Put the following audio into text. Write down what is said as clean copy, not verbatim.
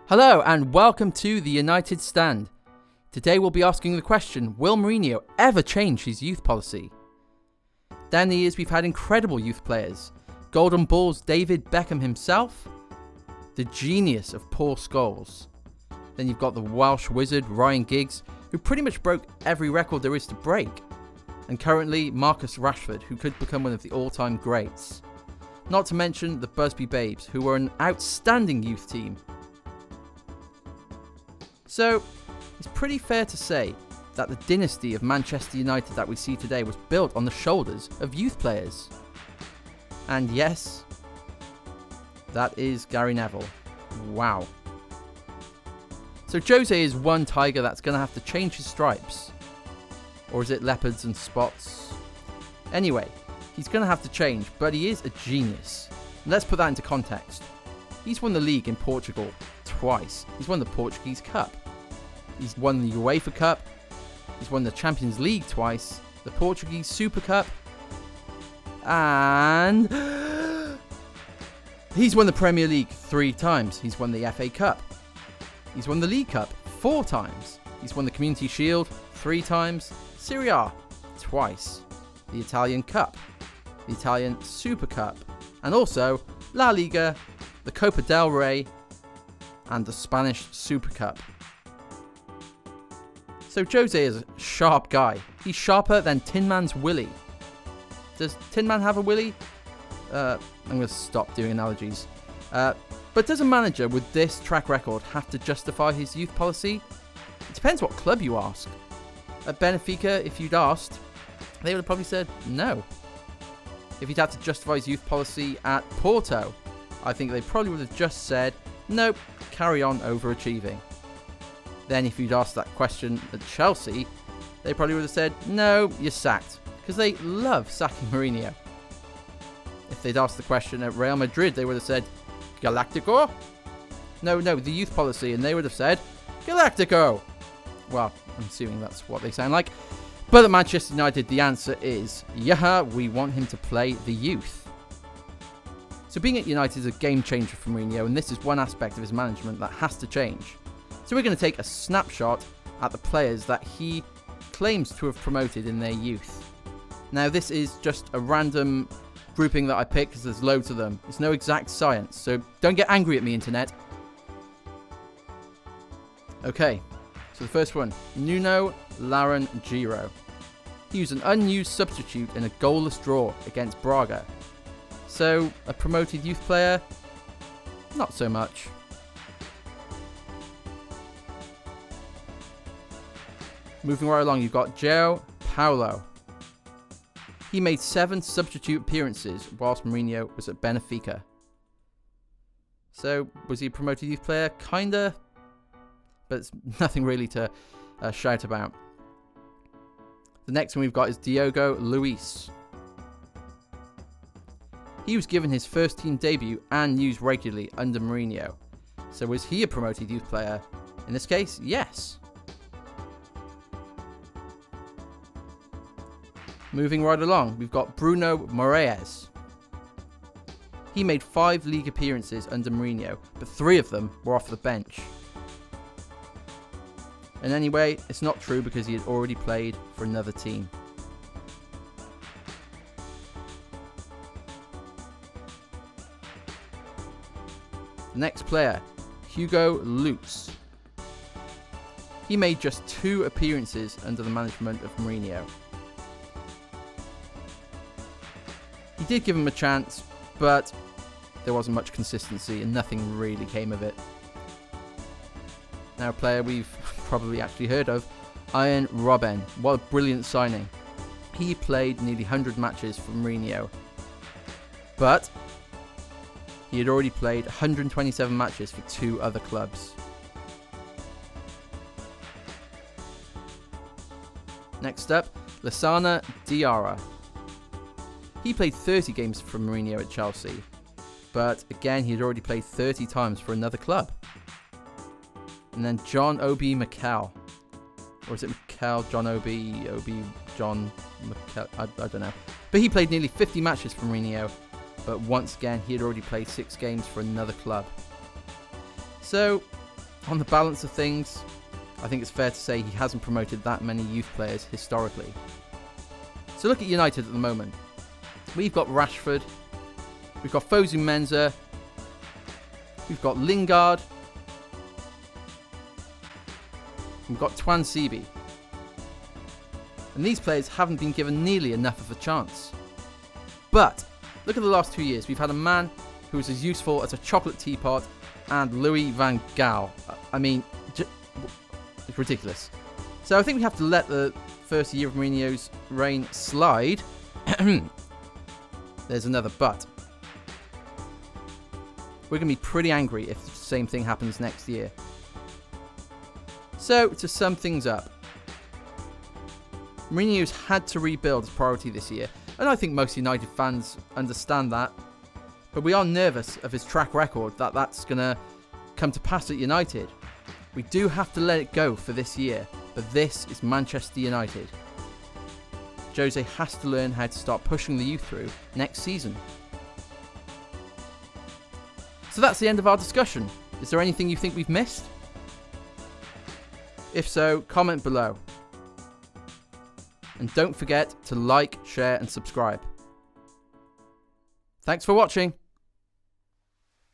Hello and welcome to the United Stand. Today we'll be asking the question, will Mourinho ever change his youth policy? Down the years we've had incredible youth players. Golden Ball's David Beckham himself, the genius of Paul Scholes. Then you've got the Welsh wizard Ryan Giggs, who pretty much broke every record there is to break. And currently Marcus Rashford, who could become one of the all-time greats. Not to mention the Busby Babes, who were an outstanding youth team. So, it's pretty fair to say that the dynasty of Manchester United that we see today was built on the shoulders of youth players. And yes, that is Gary Neville. Wow. So Jose is one tiger that's going to have to change his stripes. Or is it leopards and spots? Anyway, he's going to have to change, but he is a genius. Let's put that into context. He's won the league in Portugal twice. He's won the Portuguese Cup. He's won the UEFA Cup. He's won the Champions League twice. The Portuguese Super Cup. And he's won the Premier League 3 times. He's won the FA Cup. He's won the League Cup 4 times. He's won the Community Shield 3 times. Serie A twice. The Italian Cup. The Italian Super Cup. And also La Liga, the Copa del Rey, and the Spanish Super Cup. So Jose is a sharp guy. He's sharper than Tin Man's Willy. Does Tin Man have a Willy? I'm going to stop doing analogies. But does a manager with this track record have to justify his youth policy? It depends what club you ask. At Benfica, if you'd asked, they would have probably said no. If he'd had to justify his youth policy at Porto, I think they probably would have just said, nope, carry on overachieving. Then if you'd asked that question at Chelsea, they probably would have said, no, you're sacked. Because they love sacking Mourinho. If they'd asked the question at Real Madrid, they would have said, Galactico? No, the youth policy. And they would have said, Galactico. Well, I'm assuming that's what they sound like. But at Manchester United, the answer is, yeah, we want him to play the youth. So being at United is a game changer for Mourinho, and this is one aspect of his management that has to change. So we're going to take a snapshot at the players that he claims to have promoted in their youth. Now this is just a random grouping that I picked because there's loads of them. It's no exact science, so don't get angry at me, internet. Okay, so the first one, Nuno Laranjeiro. He was an unused substitute in a goalless draw against Braga. So, a promoted youth player? Not so much. Moving right along, you've got João Paulo. He made 7 substitute appearances whilst Mourinho was at Benfica. So, was he a promoted youth player? Kinda. But it's nothing really to shout about. The next one we've got is Diogo Luiz. He was given his first team debut and used regularly under Mourinho. So was he a promoted youth player? In this case, yes. Moving right along, we've got Bruno Moraes. He made 5 league appearances under Mourinho, but 3 of them were off the bench. And anyway, it's not true because he had already played for another team. The next player, Hugo Lutz. He made just 2 appearances under the management of Mourinho. He did give him a chance, but there wasn't much consistency and nothing really came of it. Now a player we've probably actually heard of, Arjen Robben. What a brilliant signing. He played nearly 100 matches for Mourinho, but he had already played 127 matches for 2 other clubs. Next up, Lassana Diarra. He played 30 games for Mourinho at Chelsea, but again he had already played 30 times for another club. And then John Obi Mikel. Or is it Mikel, John Obi, John Mikel? I don't know. But he played nearly 50 matches for Mourinho, but once again he had already played 6 games for another club. So on the balance of things, I think it's fair to say he hasn't promoted that many youth players historically. So look at United at the moment. We've got Rashford, we've got Fosu Mensah, we've got Lingard, we've got Twan Sebi. And these players haven't been given nearly enough of a chance. But look at the last 2 years. We've had a man who is as useful as a chocolate teapot and Louis van Gaal. I mean, it's ridiculous. So I think we have to let the first year of Mourinho's reign slide. There's another but. We're going to be pretty angry if the same thing happens next year. So, to sum things up, Mourinho's had to rebuild his priority this year, and I think most United fans understand that. But we are nervous of his track record that's going to come to pass at United. We do have to let it go for this year, but this is Manchester United. Jose has to learn how to start pushing the youth through next season. So that's the end of our discussion. Is there anything you think we've missed? If so, comment below. And don't forget to like, share and subscribe. Thanks for watching.